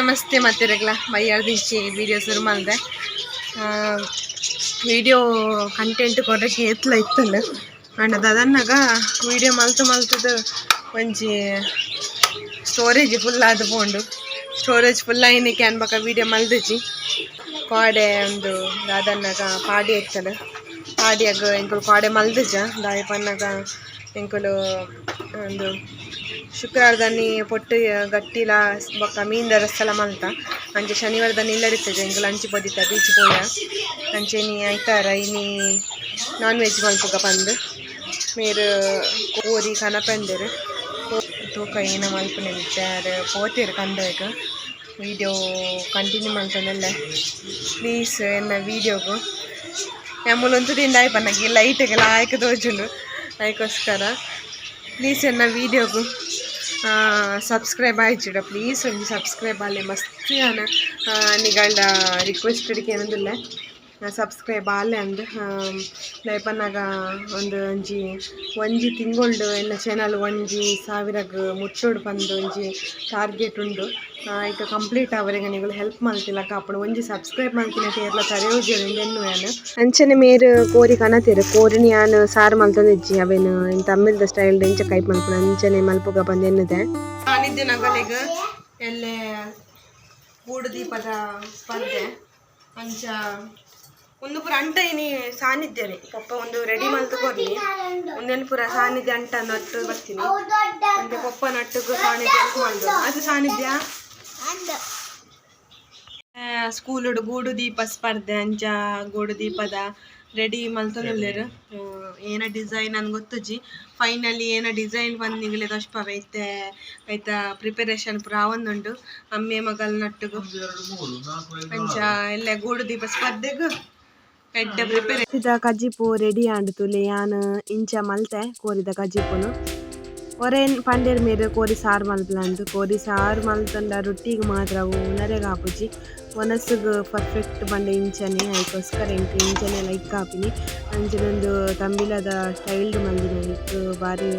ನಮಸ್ತೆ ಮತ್ತಿರಗ್ಲ ಬೈಯಾರ್ದಿಚ್ಚಿ ವೀಡಿಯೋ ಶುರು ಮಾಡಿದೆ ವೀಡಿಯೋ ಕಂಟೆಂಟ್ ಕೊಡಕ್ಕೆ ಎತ್ತಲ ಇತ್ತಲ್ಲ ಅಂಡ್ ಅದನ್ನಾಗ ವೀಡಿಯೋ ಮಲ್ತದ ಒಂಜಿ ಸ್ಟೋರೇಜ್ ಫುಲ್ ಆದ ಪೋಂಡು ಸ್ಟೋರೇಜ್ ಫುಲ್ ಆಯ್ನಕ್ಕೆ ಅನ್ಬೇಕ ವೀಡಿಯೋ ಮಲ್ದಿಜ್ಜಿ ಕಾಡೆ ಒಂದು ಅದನ್ನಾಗ ಪಾಡಿ ಇರ್ತದೆ ಪಾಡಿಯಾಗ ಎಂಕಲು ಕಾಡೆ ಮಲ್ದಿಜ್ಜ ದಾಯಿ ಪನ್ನಾಗ ಎಂಕಲು ಒಂದು ಶುಕ್ರವಾರದನಿ ಪೊಟ್ಟು ಗಟ್ಟಿಲ ಬೊಕ್ಕ ಮೀನ್ ದರಸ್ತಲ ಮಲ್ತ ಅಂಚೆ ಶನಿವಾರದನಿ ಇಲ್ಲಡಿರ್ತದೆ ಎಂಕಲು ಅಂಚಿ ಪೊದಿತ್ತ ಬೀಚ್ ಪೋಯ ಅಂಚೆನಿ ಐತಾರ ಇನಿ ನಾನ್ ವೆಜ್ ಮಲ್ಪುಗ ಬಂದು ಮೇರು ಕೋರಿ ಕನಪೆಂದೆರು ತೂಕ ಏನ ಮಲ್ಪನೆ ಬಿಟ್ಟಾರೆ ಪೋತೇರು ಕಂಡೋಗ ವೀಡಿಯೋ ಕಂಟಿನ್ಯೂ ಮಾಡ್ತಾನಲ್ಲ ಪ್ಲೀಸ್ ಎನ್ನ ವೀಡಿಯೋಗು ನಮ್ಮಲ್ಲೊಂದು ದಿಂದ ಆಯ್ತು ನನಗೆ ಲೈಟಿಗೆಲ್ಲ ಆಯ್ಕೆ ತೋಜುಂಡು ಅದಕ್ಕೋಸ್ಕರ ಪ್ಲೀಸ್ ಎನ್ನ ವೀಡಿಯೋಗು ಸಬ್ಸ್ಕ್ರೈಬ್ ಆಯ್ಚಿಡ ಪ್ಲೀಸ್ ಒಂದು ಸಬ್ಸ್ಕ್ರೈಬ್ ಅಲ್ಲೇ ಮಸ್ತ್ ನಿಗಳ ರಿಕ್ವೆಸ್ಟ್ ಹಿಡಿಕೆ ಏನಂದಿಲ್ಲ ಸಬ್ಸ್ಕ್ರೈಬ್ ಆಲೆ ಅಂದು ದಯಪನ್ನಾಗ ಒಂದು ಒಂಜಿ ತಿಂಗಳು ಎನ್ನ ಚಾನಲ್ 1,000 ಮುಟ್ಟೋಡು ಬಂದು ಒಂಜಿ ಟಾರ್ಗೆಟ್ ಉಂಡು ಈಗ ಕಂಪ್ಲೀಟ್ ಅವರಿಗೆ ನೀವು ಹೆಲ್ಪ್ ಮಾಡ್ತಿಲ್ಲ ಕಾಪಡು ಒಂಜಿ ಸಬ್ಸ್ಕ್ರೈಬ್ ಮಾಡ್ತೀನಿ ಎಲ್ಲ ತರೆಯೋಜಿ ಎನ್ನು ಅಂಚನೆ ಮೇರು ಕೋರಿ ಕನತೀರು ಕೋರಿನಿ ನಾನು ಸಾರು ಮಲ್ತೊಂದಿಜ್ಜಿ ಅವೇನು ತಮ್ಮಿಲ್ದ ಸ್ಟೈಲ್ ಇಂಚ ಕೈಪ್ ಮಲ್ಪುನ ಅಂಚನೆ ಮಲ್ಪುಗ ಬಂದು ಎನ್ನಿದೆ ನಾನಿದ್ದೆ ನಗಲಿಗ ಎಲ್ಲೇ ಗೂಡು ದೀಪದ ಸ್ಪರ್ಧೆ ಅಂಚ ಒಂದು ಪೂರ ಅಂಟ ಇನಿ ಸಾನ್ನಿಧ್ಯನೇ ಪಪ್ಪ ಒಂದು ರೆಡಿ ಮಲ್ತು ಕೊರ್ಲಿ ಒಂದೇನು ಪೂರ ಸಾನ್ನಿಧ್ಯ ಅಂಟ ನಟ್ಟು ಬರ್ತೀನಿ ಮತ್ತೆ ಪಪ್ಪ ನಟ್ಟಗೂ ಸಾನ್ನಿಧ್ಯ ಮಾಡ್ದು ಅದು ಸಾನ್ನಿಧ್ಯ ಸ್ಕೂಲುಡು ಗೂಡು ದೀಪ ಸ್ಪರ್ಧೆ ಅಂಚ ಗೂಡು ದೀಪದ ರೆಡಿ ಮಲ್ತೊಂದುಲ್ಲೆರು ಏನ ಡಿಸೈನ್ ನನ್ಗೆ ಗೊತ್ತುಜ್ಜಿ ಫೈನಲಿ ಏನ ಡಿಸೈನ್ ಬಂದು ನಿಗಲೆ ದೊಷ್ಪವೆ ಐತ ಪ್ರಿಪರೇಷನ್ ಪೂರ ಆವೊಂದುಂಡು ಅಮ್ಮೆ ಮಗಲ್ ನಟ್ಟುಗು ಅಂಚ ಎಲ್ಲ ಗೂಡು ದೀಪ ಸ್ಪರ್ಧೆಗೂ ಎಡ್ಡ ಪ್ರಿಪೇರ್ ಕಜ್ಜಿಪು ರೆಡಿ ಆಂಡು ತುಲೆ ಯಾನ್ ಇಂಚ ಮಲ್ತೆ ಕೋರಿದ ಕಜ್ಜಿಪುನು ಒರೇನ್ ಪಂಡೇರ್ ಮೇರೆ ಕೋರಿ ಸಾರು ಮಲ್ಪಲಂಡು ಕೋರಿ ಸಾರು ಮಲ್ತಂಡ ರೊಟ್ಟಿಗೆ ಮಾತ್ರ ಅವು ನರೆಗೆ ಹಾಪುಜಿ ಒನಸ್ಸಿಗೆ ಪರ್ಫೆಕ್ಟ್ ಬಂಡೆ ಇಂಚನೆ ಅದಕ್ಕೋಸ್ಕರ ಎಂಟು ಇಂಚನೆ ಲೈಕ್ ಹಾಪಿನಿ ಅಂಚನೊಂದು ತಂಬಿಲದ ಸ್ಟೈಲ್ಡ್ ಮಲ್ದಿನ ಇತ್ತು ಭಾರಿ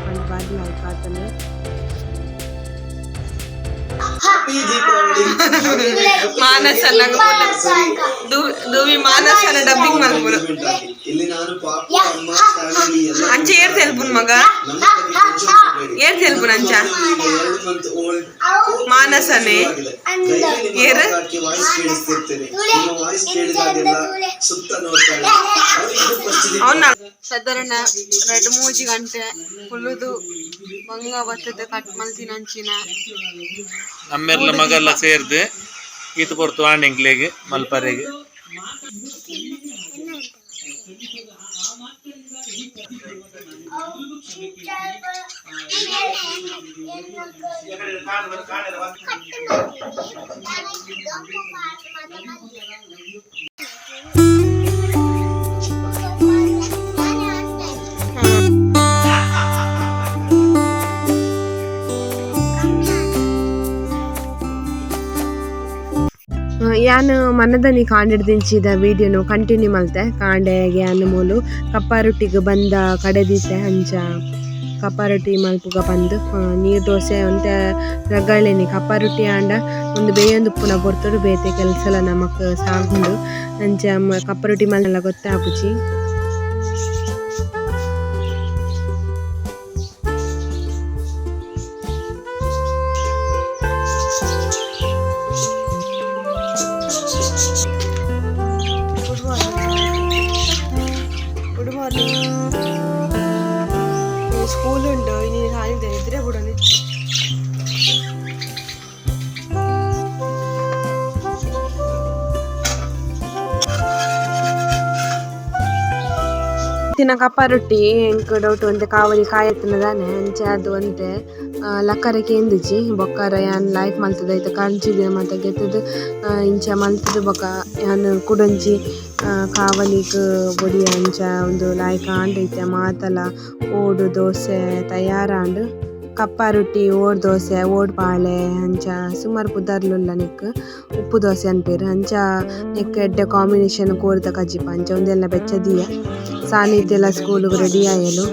ಪಂಡ ಭಾರಿ ಲೈಕ್ ಆತಂದ್ರೆ ಮಾನಸನ ದೂವಿ ಮಾನಸನ ಡಬ್ಬಿಂಗ್ ಮಲ್ಪುರು ಅಂಚ ಏರ್ ತೆಲ್ಪುನ್ ಮಗ ಏರ್ ತೆಲ್ಪುನ್ ಅಂಚ ಮಾನಸನೆ ಏರ್ ಅವನ ಸಾಧಾರಣ 2-3 ಗಂಟೆ ಫುಲ್ಲುದು ಬಂಗ ಬತ್ತದ ಕಟ್ ಮಲ್ತಿನ ಅಂಚಿನ ನಮ್ಮೆಲ್ಲ ಮಗಲ್ಲ ಸೇರ್ದು ಈತ ಕೊಡ್ತು ಆಂಡೆಂಗ್ಲೆಗೆ ಮಲ್ಪರೆಗೆ ಯಾನು ಮನದನಿ ಕಾಂಡಿಡ್ದಿಂಚಿದ ವೀಡಿಯೋನು ಕಂಟಿನ್ಯೂ ಮಲ್ತೆ ಕಾಂಡೆಗೆ ಯಾನು ಮೂಲು ಕಪ್ಪಾರೊಟ್ಟಿಗೆ ಬಂದ ಕಡೆದಿತ್ತೆ ಅಂಚ ಕಪ್ಪಾರೊಟ್ಟಿ ಮಲ್ಪುಗ ಬಂದು ನೀರು ದೋಸೆ ಒಂತ ರಗಳೆನಿ ಕಪ್ಪಾರೊಟ್ಟಿ ಆಂಡ ಒಂದು ಬೇಯೊಂದು ಪುನಃ ಬರ್ತಡು ಬೇತೆ ಕೆಲಸಲ ನಮಕ್ ಸಾಗುಂಡು ಅಂಚ ಕಪ್ಪಾರೊಟ್ಟಿ ಮಲ್ನೆಲ್ಲ ಗೊತ್ತಾಪುಜಿ ಸ್ಕೂಲುಂಡು ಇನಿ ಸಾಲಿದೆ ಇದ್ರೆ ಬಿಡೋಣ ತಿನ್ನ ಕಪ್ಪ ರೊಟ್ಟಿ ಎಂಕ್ ಡೌಟ್ ಒಂತೆ ಕಾವಲಿ ಕಾಯತ್ತಿನದಾನೆ ಅಂಚ ಅದು ಒಂತೆ ಲಕ್ಕರಕ್ಕೆ ಎಂದಿಜಿ ಬೊಕ್ಕರ ಯಾನ್ ಲೈಫ್ ಮಲ್ತದೈತೆ ಕಂಚಿದೆ ಮತ್ತೆ ಗೆತ್ತದು ಇಂಚ ಮಲ್ತದು ಬೊಕ್ಕ ಯಾನ್ ಕುಡಂಚಿ ಕಾವಲಿಗೆ ಬೊಡಿ ಅಂಚ ಒಂದು ಲಾಯ್ಕ ಆಂಡೈತೆ ಮಾತಲ ಓಡು ದೋಸೆ ತಯಾರಾಂಡು ಕಪ್ಪ ರೊಟ್ಟಿ ಓಡ್ ದೋಸೆ ಓಡ್ ಪಾಳೆ ಅಂಚ ಸುಮಾರು ಪುದರ್ಲುಲ್ಲ ನಿಕ್ ಉಪ್ಪು ದೋಸೆ ಅನ್ಪೇರು ಅಂಚ ನಿಕ್ ಎಡ್ಡೆ ಕಾಂಬಿನೇಷನ್ ಕೋರಿದ ಕಜ್ಜಿಪ ಅಂಚ ಒಂದೆಲ್ಲ ಬೆಚ್ಚದಿಯ ಸಾನಿದ್ದೆಲ್ಲ ಸ್ಕೂಲಿಗೆ ರೆಡಿ ಆಯಲು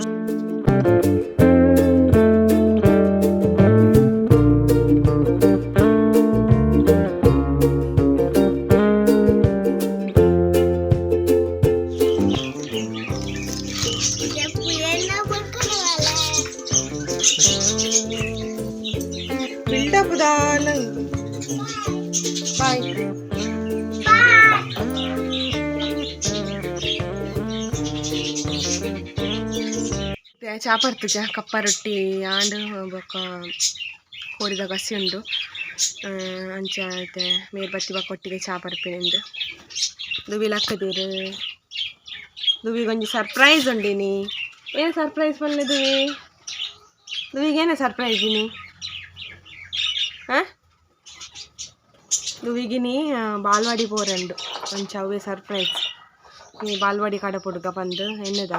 ಚಾಪರ್ತುಜ ಕಪ್ಪ ರೊಟ್ಟಿ ಆಂಡ್ ಬೊಕ್ಕ ಕೋರಿದ ಗಸಿ ಉಂಡು ಅಂಚ ಐತೆ ಮೇರ್ಬತ್ತಿ ಬಕ್ಕೊಟ್ಟಿಗೆ ಚಾಪರ್ಪಿನಿಂದು ದುವಿ ಲಕ್ಕದೀರು ದುವಿಗೊಂದು ಸರ್ಪ್ರೈಸ್ ಉಂಡಿನಿ. ಏನು ಸರ್ಪ್ರೈಸ್ ಬನ್ನಿ ದುವಿಗೇನು ಸರ್ಪ್ರೈಸ್ ಇನಿ ಹಾಂ ದುವಿಗಿನಿ ಬಾಲ್ವಾಡಿ ಪೋರಂಡು ಅಂಚ ಅವೇ ಸರ್ಪ್ರೈಸ್. ನೀ ಬಾಲ್ವಾಡಿ ಕಡೆ ಪುಡ್ಗ ಬಂದು ಎನ್ನದ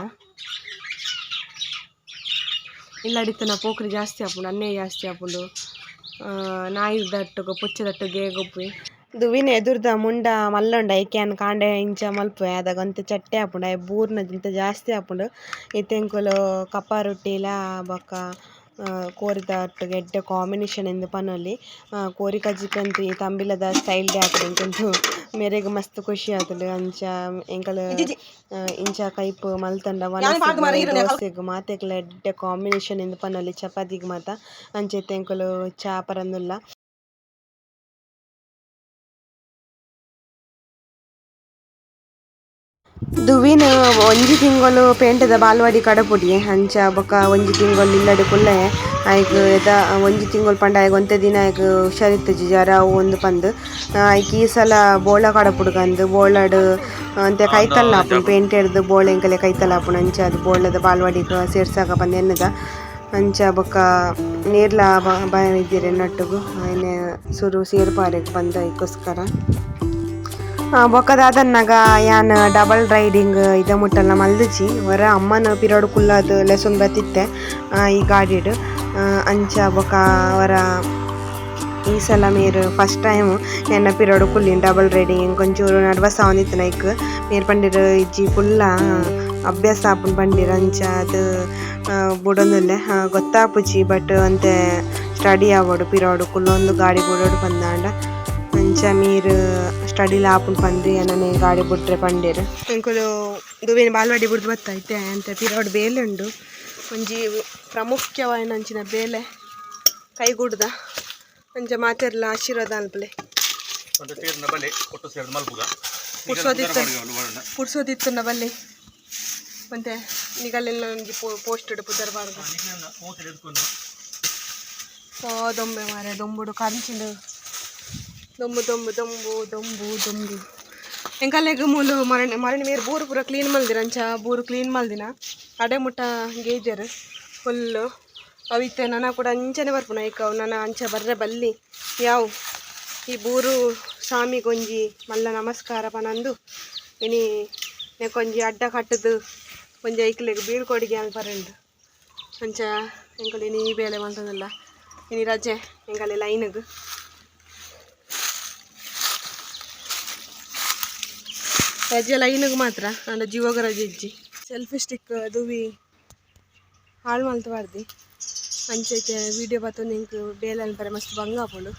ಇಲ್ಲಡಿತ್ತು ಪೋಕ್ರಿ ಜಾಸ್ತಿ ಆಪುಂಡು ಅನ್ನೇ ಜಾಸ್ತಿ ಆಪುಂಡು ನಾಯಿ ದಟ್ಟುಗು ಪುಚ್ಚ ದಟ್ಟುಗೆ ಗೊಪ್ಪಿ ದುವಿನ ಎದುರ್ದ ಮುಂಡ ಮಲ್ಲುಂಡ ಐಕ್ಯಾನ್ ಕಾಂಡೆ ಇಂಚ ಮಲ್ಪೆ ಅದಾಗ ಒಂತ ಚಟ್ಟೆ ಆಪುಂಡು ಅಯ್ಯ ಬೂರ್ನದಿಂತ ಜಾಸ್ತಿ ಆಪುಂಡು. ಇತ್ತೆಂಕುಲು ಕಪ್ಪ ರೊಟ್ಟಿಲ ಬೊಕ್ಕ ಕೋರಿದ ಒಟ್ಟಿಗೆ ಎಡ್ಡೆ ಕಾಂಬಿನೇಷನ್ ಎಂದು ಪನೊಲಿ ಕೋರಿ ಕಜ್ಜಿಕಂತ ಈ ತಂಬಿಲದ ಸ್ಟೈಲ್ ಡೆ ಆತುಂಡು ಇಂಕೊಂದು ಮೇರೆಗ್ ಮಸ್ತ್ ಖುಷಿ ಆತುಂಡು. ಅಂಚ ಎಂಕಲು ಇಂಚ ಕೈಪ್ ಮಲ್ತಂಡ ದೋಸೆಗ್ ಮಾತೆಗ್ಲ ಎಡ್ಡೆ ಕಾಂಬಿನೇಷನ್ ಎಂದು ಪನೊಲಿ ಚಪಾತಿಗ್ ಮಾತ ಅಂಚೆ ಎಂಕುಲು ಚಾ ಪರಂದುಲ್ಲ. ದುವಿನ ಒಂಜಿ ತಿಂಗಳು ಪೇಂಟದ ಬಾಲ್ವಾಡಿ ಕಡಪುಡಿ ಅಂಚ ಬೊಕ ಒಂಜಿ ತಿಂಗಳು ಇಲ್ಲಡೆ ಕುಲ್ಲೆ ಆಯ್ಕೆ ಒಂಜಿ ತಿಂಗಳು ಪಂಡ ಆಯ್ಕೆ ಒಂತೆ ದಿನ ಆಯ್ಕೆ ಹುಷಾರಿತ್ತಜಿ ಜ್ವರ ಅವು ಒಂದು ಪಂದು ಆಯ್ಕೆ ಈ ಸಲ ಬೋಳ ಕಡಪುಡ್ಗಂದು ಬೋಳಡು ಅಂತೆ ಕೈತಲ್ಲ ಆಪುಂಡು ಪೇಂಟ್ ಹಿಡ್ದು ಬೋಳ ಎಂಕಲೆ ಕೈತಲ್ಲ ಆಪುಂಡು ಅಂಚ ಅದು ಬೋಳದ ಬಾಲ್ವಾಡಿಗೆ ಸೇರ್ಸಾಕ ಬಂದು ಎನ್ನದ ಅಂಚ ಬೊಕ ನೇರ್ಲ ಭಯ ಇದ್ದೀರಿ ನಟ್ಟುಗು ಆಯ್ನೆ ಸುರು ಸೇರ್ಪಾರೆಗೆ ಬಂದ ಇದಕ್ಕೋಸ್ಕರ ಬೊಕ್ಕದಾದನ್ನಾಗ ಯಾನ್ ಡಬಲ್ ರೈಡಿಂಗ್ ಇದ ಮುಟ್ಟಲ್ಲ ಮಲ್ದಿಜಿ ಹೊರ ಅಮ್ಮನ ಪಿರೋಡು ಕುಲ್ಲದು ಲೆಸನ್ ಬತ್ತಿತ್ತೆ ಈ ಗಾಡಿಡು ಅಂಚ ಬೊಕ ಅವರ ಈ ಸಲ ಮೇರು ಫಸ್ಟ್ ಟೈಮ್ ಎನ್ನ ಪಿರೋಡು ಕುಲ್ಲಿನ್ ಡಬಲ್ ರೈಡಿಂಗ್ ಇಂಕೊಂಚೂರು ನರ್ವಸ್ ಆವೊಂದಿತ್ತು ನೈಕ್ ಮೇರು ಪಂಡಿರು ಇಜ್ಜಿ ಫುಲ್ಲ ಅಭ್ಯಾಸ ಆಪುಂಡು ಪಂಡಿರು ಅಂಚ ಅದು ಬುಡೊಂದುಲ್ಲೆ ಗೊತ್ತಾಪುಜಿ ಬಟ್ ಅಂತೆ ಸ್ಟಡಿ ಆವೋಡು ಪಿರೋಡು ಕುಲ್ಲೊಂದು ಗಾಡಿ ಬುಡೋಡು ಪಂದಾಂಡ ಅಂಚ ಮೀರು ಸ್ಟಡಿಲ ಆಪುಂಡು ಪಂದ್ರಿ ಅನ್ನನೆ ಗಾಡಿ ಬುಟ್ರೆ ಪಂಡೇರು ಇಂಕುಲು ದುವಿನ ಬಾಲ್ವಾಡಿ ಬುಡ್ದು ಬತ್ತೈತೆ ಅಂತ ಪಿರೋಡು ಬೇಲೆ ಉಂಡು ಒಂಜಿ ಪ್ರಾಮುಖ್ಯವಾದ ಅಂಚಿನ ಬೇಲೆ ಕೈಗೂಡ್ದ ಅಂಚ ಮಾತೆರ್ಲ ಆಶೀರ್ವಾದ ಅನ್ಪಲೆ ಪುಡ್ಸೋದಿತ್ತು ಬಲ್ಲಿ ಮತ್ತೆ ನಿಗಲೆಲ್ಲ ಒಂಜಿ ಪೋಸ್ಟ್ ಇಡು ಪುದರ್ಬಾರ್ದು ದೊಂಬೆ ಮಾರೆ ದೊಂಬುಡು ಕಂಚಿಂಡು ದೊಂಬು ದೊಂಬು ದೊಂಬು ದೊಂಬು ದೊಂಬು ಎಂಕಲ್ಲೆಗ್ ಮೂಲು ಮರಣಿ ಮೇರು ಬೂರು ಪೂರ ಕ್ಲೀನ್ ಮಲ್ದಿರ ಅಂಚ ಬೂರು ಕ್ಲೀನ್ ಮಲ್ದಿನ ಅಡೆ ಮುಟ್ಟ ಗೇಜರ್ ಫುಲ್ಲು ಅವಿತ್ತೆ ನನ್ನ ಕೂಡ ಅಂಚನೆ ಬರ್ಪುನ ಈಗ ಅವು ನನ್ನ ಅಂಚ ಬರ್ರೆ ಬಲ್ಲಿ ಯಾವು ಈ ಬೂರು ಸ್ವಾಮಿಗೊಂಜಿ ಮಲ್ಲ ನಮಸ್ಕಾರ ಪನಂದು ಇನಿ ನೆಕೊಂಜಿ ಅಡ್ಡ ಕಟ್ಟದು ಒಂಜಿ ಐಕ್ಲೆಗ್ ಬೀಳ್ಕೊಡಿಗೆ ಅಂತ ಬರಂಡು ಅಂಚ ಎಂಕಲ್ ಇನಿ ಈ ಬೇಳೆ ಮಂತದಲ್ಲ ಇನಿ ರಜೆ ಎಂಕಲ್ಲೆ ಲೈನ್ಗ್ ರಜೆ ಲೈನ್ಗೆ ಮಾತ್ರ ನನ್ನ ಜೀವಾಗ ರಜೆ ಇಜ್ಜಿ ಸೆಲ್ಫಿ ಸ್ಟಿಕ್ ದುವಿ ಹಾಳು ಮಲ್ತಬಾರ್ದು ಅಂಚೈತೆ ವೀಡಿಯೋ ಬತ್ತು ನಿಂಗೆ ಬೇಲೆ ಅನ್ಪರೆ ಮಸ್ತ್ ಭಂಗ ಆಪುಂಡು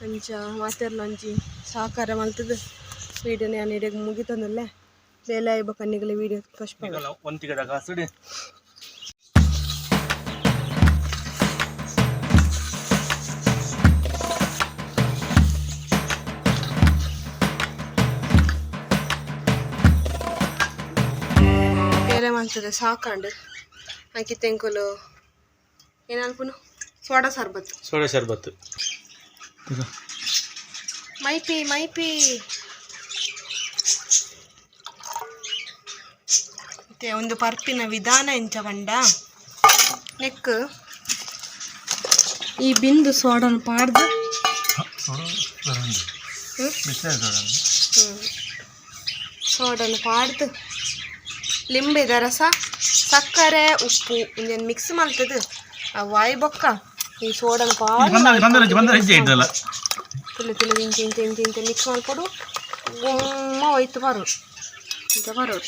ಅಂಚ ಮಾತೆರ್ಲ ಒಂಜಿ ಸಾಕಾರ ಮಲ್ತದು ವೀಡಿಯೋನ ನಾನು ಇಡೀಗೆ ಮುಗಿತಂದಲ್ಲೇ ಬೇಲೆ ಆಯ್ಬೇಕನ್ನಿಗಲೆ ವೀಡಿಯೋ ಕಷ್ಟ ಮಾಡ್ತದೆ ಸಾಕಂಡು ಹಾಕಿ ತೆಂಕುಲು ಏನಲ್ಪುನು ಸೋಡಾ ಶರ್ಬತ್ತು ಮೈಪಿ ಮತ್ತೆ ಒಂದು ಪರ್ಪಿನ ವಿಧಾನ ಎಂಚ ಬಂಡ ನೆಕ್ ಈ ಬಿಂದು ಸೋಡನ್ನು ಪಾಡ್ದು ಸೋಡನ್ನು ಪಾಡ್ದು ಲಿಂಬೆದ ರಸ ಸಕ್ಕರೆ ಉಪ್ಪು ಇನ್ನೇನು ಮಿಕ್ಸ್ ಮಾಡ್ತದೆ ವಾಯು ಬೊಕ್ಕ ಈ ಸೋಡನ್ನು ತಿಳಿ ಇಂಚೆ ಮಿಕ್ಸ್ ಮಾಡಿಕೊಡು ಗುಮ್ಮ ಹೋಯ್ತು ಬರೋಡು ಇಂತ ಬರೋಡು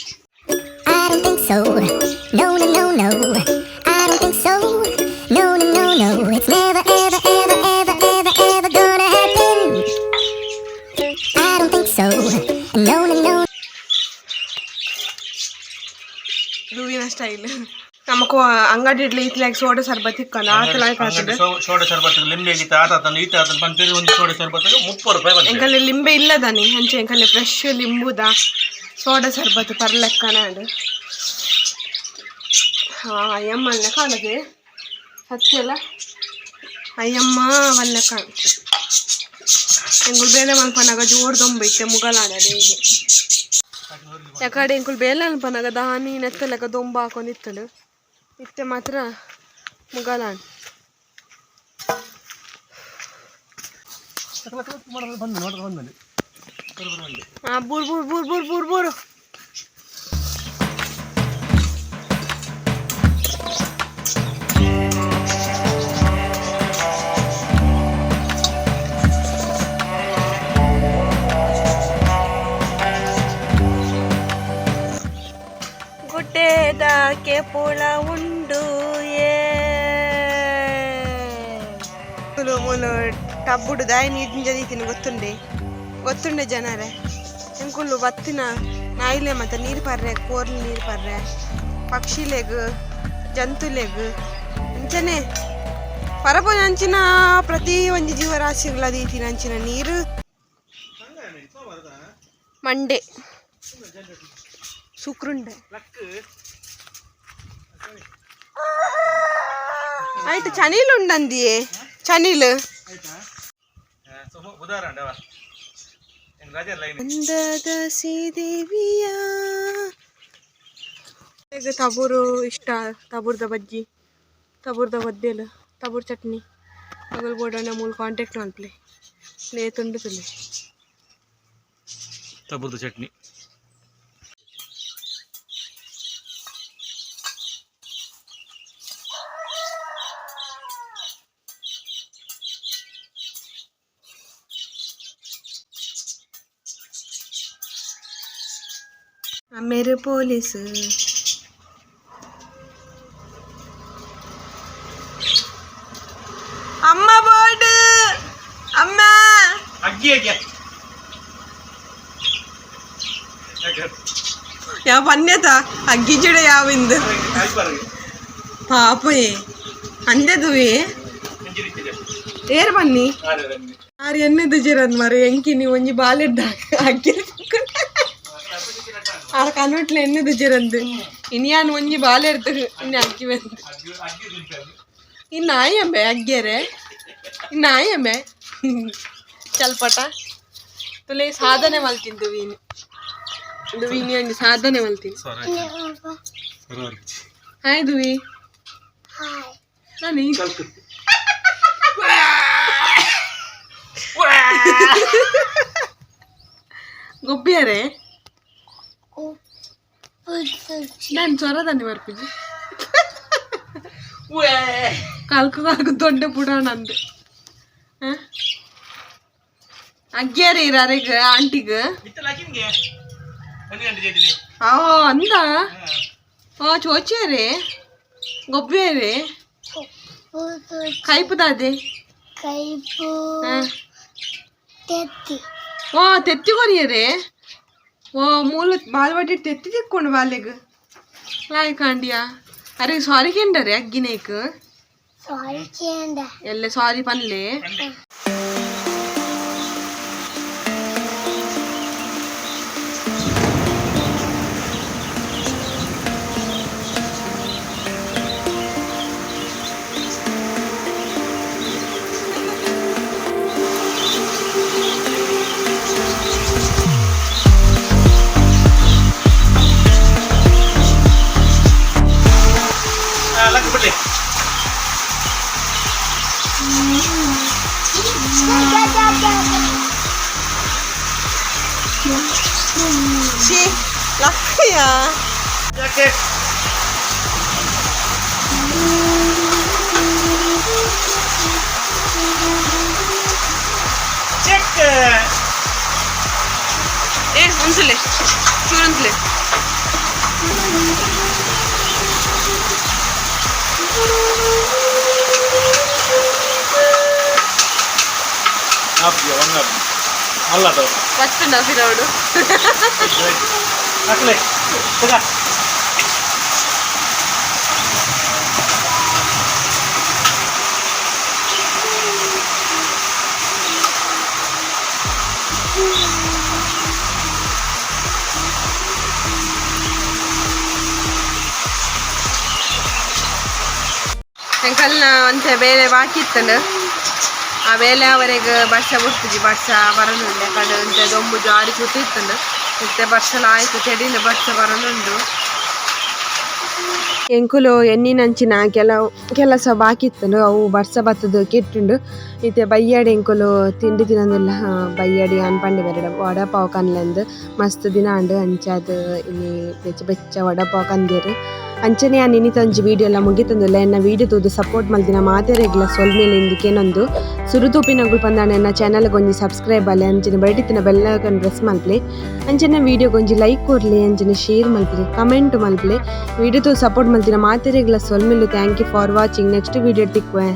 ದುವಿನ ಸ್ಟೈಲ್ ನಮಕು ಅಂಗಡಿ ಇಡ್ಲಿ ಇತ್ಲಾಗ ಸೋಡಾ ಶರ್ಬತ್ ಇಕ್ಕನ ಆತಲಾಗ ಸೋಡಾ ಶರ್ಬತ್ ಲಿಂಬೆ ಗೀತ ಆತನ ಈತ ಆತನ ಪಂಪೇರಿ ಒಂದು ಸೋಡಾ ಶರ್ಬತ್ 30 ರೂಪಾಯಿ ಬಂತು ಎಂಕಲೆ ಲಿಂಬೆ ಇಲ್ಲದಾನಿ ಹಂಚೆ ಎಂಕಲೆ ಫ್ರೆಶ್ ಲಿಂಬುದ ಸೋಡಾ ಶರ್ಬತ್ ಪರ್ಲೆಕ್ಕನ ಅಯ್ಯಮ್ಮನ ಕಾಣದೆ ಸತ್ಯಲ್ಲ ಅಯ್ಯಮ್ಮ ವಲ್ಲ ಕಾಣ ಎಂಗುಳು ಬೇಲೆ ಮಲ್ಪನಾಗ ಜೋರು ದೊಂಬೈತೆ ಮುಗಲಾಡದೆ ಹೀಗೆ ಯಾಕಡೆ ಎಂಕುಳು ಬೇಲೆ ಅನ್ಪನಾಗ ದಾನಿ ನೆತ್ತಲೆಕ್ಕ ದೊಂಬ ಹಾಕೊಂಡಿತ್ತಳು ಇತ್ತೆ ಮಾತ್ರ ಮುಗಲಾಣ ಬೂರ್ ಬೂರ್ ಬೂರ್ ಬೂರ್ ಬೂರ್ ಬೂರು ಗುಡ್ಡೆದಾಕೆ ಪುಳ ಉಂಡು ಟಬ್ಬುಡು ದಾಯಿ ನೀರಿನ ಜದೀತಿನ ಗೊತ್ತುಂಡೆ ಜನರೇ ಎಂಕುಳ್ಳು ಬತ್ತಿನ ನಾಯಿಲೆ ಮತ್ತು ನೀರು ಪರ್ರೆ ಕೋರ್ಲು ನೀರು ಪರ್ರೆ ಪಕ್ಷಿಲೆಗ್ ಜಂತುಲೆಗ್ ಅಂಚನೆ ಪರಪೋನ ಅಂಚಿನ ಪ್ರತಿ ಒಂದು ಜೀವರಾಶಿಗಳ ದೀತಿನ ಅಂಚಿನ ನೀರು ಮಂಡೆ ಶುಕ್ರುಂಡೆ ಆಯ್ತು ಚನೀಲು ಉಂಡಂದಿಯೇ ಚನೀಲು ಅಂದದ ಶ್ರೀದೇವಿಯ ಈಗ ತಬೂರು ಇಷ್ಟ ತಬೂರ್ದ ಬಜ್ಜಿ ತಬೂರ್ದ ಒದ್ದೆಲು ತಬೂರ್ ಚಟ್ನಿ ಅಗಲ್ ಬೋಡಣ್ಣ ಮೂಲ ಕಾಂಟ್ಯಾಕ್ಟ್ ಮಲ್ಪ್ಲೆ ಲೇ ತುಂಡು ತುಲೆ ತಬೂರ್ದ ಚಟ್ನಿ मेरे पुलिस अम्मा बोर्ड अम्मा अग्गी क्या या पन्ने था अग्गी चुड़े या बिंद पापे अंदे दुवे ಏರ್ ಬನ್ನಿ ಆರು ಎಣ್ಣೆ ದುಜಿರದ್ ಮರ ಎಂಕಿ ನೀವು ಒಂಜಿ ಬಾಲೆಡ್ಡ ಅಗ್ಗಿ ಆರ ಕನ್ವಟ್ಲೆ ಎಣ್ಣೆ ದುಜಿರಂದು ಇನ್ಯಾನು ಒಂಜಿ ಬಾಲೆಡ್ದು ಇನ್ನು ಅಗ್ಗಿ ಬಂದು ಇನ್ನು ಆಯಂಬೆ ಅಗ್ಗ್ಯಾರೆ ಇನ್ನು ಆಯಂಬೆ ಚಲ್ಪಟ ತುಲೆ ಸಾಧನೆ ಮಲ್ತೀನಿ ದುವೀನಿ ದುವೀನಿ ಒಂದು ಸಾಧನೆ ಮಲ್ತೀನಿ ಹಾಯ್ ದುವಿ ನಾನಿ ಗೊಬ್ಬಿಯಾರೆ ನಾನು ಸ್ವರದಾನೆ ಬರ್ಪಿಜಿ ಕಾಲ್ಕು ಕಾಲ್ಕು ದೊಡ್ಡ ಪುಡಾಣ ಅಂದೆ ಅಗ್ಗ್ಯಾರೆ ಇರಾರೆಗ ಆಂಟಿಗ ಓ ಅಂದ ಓ ಚೋಚಿಯಾರೆ ಗೊಬ್ಬಿಯಾರೆ ಕೈಪುದಾದೆ ಓ ತೆತ್ತಿ ಕೊರಿಯರೆ ಓ ಮೂಲ ಬಾಲ್ವಾಟಿ ತೆತ್ತಿ ತಿಕ್ಕೊಂಡು ಬಾಲೆಗ್ ಲಾಯ್ ಕಾಂಡಿಯಾ ಅರೆ ಸಾರಿ ಕೆಂಡರೆ ಅಗ್ಗಿನೇಕ್ ಎಲ್ಲ ಸಾರಿ ಪನ್ಲೆ Sí, la fía. Ya que. Check. ಒಂದ್ಸಲ ಚೂರಂತಲೆ आप ये वंगा अल्लाह तो ಫಸ್ಟ್ ನಫಿರೋಡು ಅಕ್ಲೆ ತಗ ಎಂಕಲ್ನ ಒಂತೆ ಬೇರೆ ಬಾಕಿ ಇತ್ತಂಡು ಆ ಬೇಲೆ ಅವರೆಗೆ ಬರ್ಷ ಬಿಡ್ತಿದ್ವಿ ಬರ್ಷ ಬರೋದಿಲ್ಲ ಕಡೆ ಒಂತೆ ದೊಂಬು ಜಾರಿ ಕೂತಿತ್ತಂಡು ಮತ್ತೆ ಬರ್ಷಲ ಆಯ್ತು ಚೆಡಿನ ಬರ್ಷ ಬರೋದುಂಡು ಎಂಕುಲು ಎಣ್ಣಿನಂಚಿನ ಕೆಲಸ ಬಾಕಿ ಇತ್ತಂಡು ಅವು ಬರ್ಸ ಬತ್ತದು ಕೆಟ್ಟುಂಡು ಇತ್ತೆ ಬಯ್ಯಾಡಿ ಎಂಕುಲು ತಿಂಡಿ ತಿನ್ನೋದಿಲ್ಲ ಬಯ್ಯಾಡಿ ಅನ್ಪಂಡೆ ಬೇರೆ ವಡಪಾವ್ ಕನ್ಲೆಂದು ಮಸ್ತ್ ದಿನ ಅಂಡು ಅಂಚಾದ ಇಲ್ಲಿ ಬೆಚ್ಚ ಬೆಚ್ಚ ವಡಪಾವ್ ಕಂದಿರು ಅಂಚನೆ ಆ ನಿನ್ನಿತೊಂಜಿ ವಿಡಿಯೋ ಎಲ್ಲ ಮುಗಿತಂದಿಲ್ಲ ಎನ್ನ ವಿಡಿಯೋ ತೂದು ಸಪೋರ್ಟ್ ಮಲ್ತಿನ ಮಾತೆರೆಗ್ಲ ಸೊಲ್ಮೇಲೆ ಇಂದಿಕೇನೊಂದು ಸುರುತೂಪಿನಗಳು ಪಂದಾಣ ಎನ್ನ ಚಾನಲ್ಗೆ ಒಂಜಿ ಸಬ್ಸ್ಕ್ರೈಬ್ ಅಲ್ಲಿ ಅಂಚನೆ ಬೈಟಿತ್ತಿನ ಬೆಲ್ ಐಕಾನ್ ಪ್ರೆಸ್ ಮಲ್ಪಲೆ ಅಂಚನೆ ವಿಡಿಯೋಗೆ ಒಂಜಿ ಲೈಕ್ ಕೊರ್ಲಿ ಅಂಚನೆ ಶೇರ್ ಮಲ್ಪಲೆ ಕಮೆಂಟ್ ಮಲ್ಪಲೆ ವಿಡಿಯೋ ತೂದು ಸಪೋರ್ಟ್ ಮಲ್ತಿನ ಮಾತೆರೆಗ್ಲ ಸೊಲ್ಮೇಲು thank you for watching next video ತಿಕ್ಕುವೆ.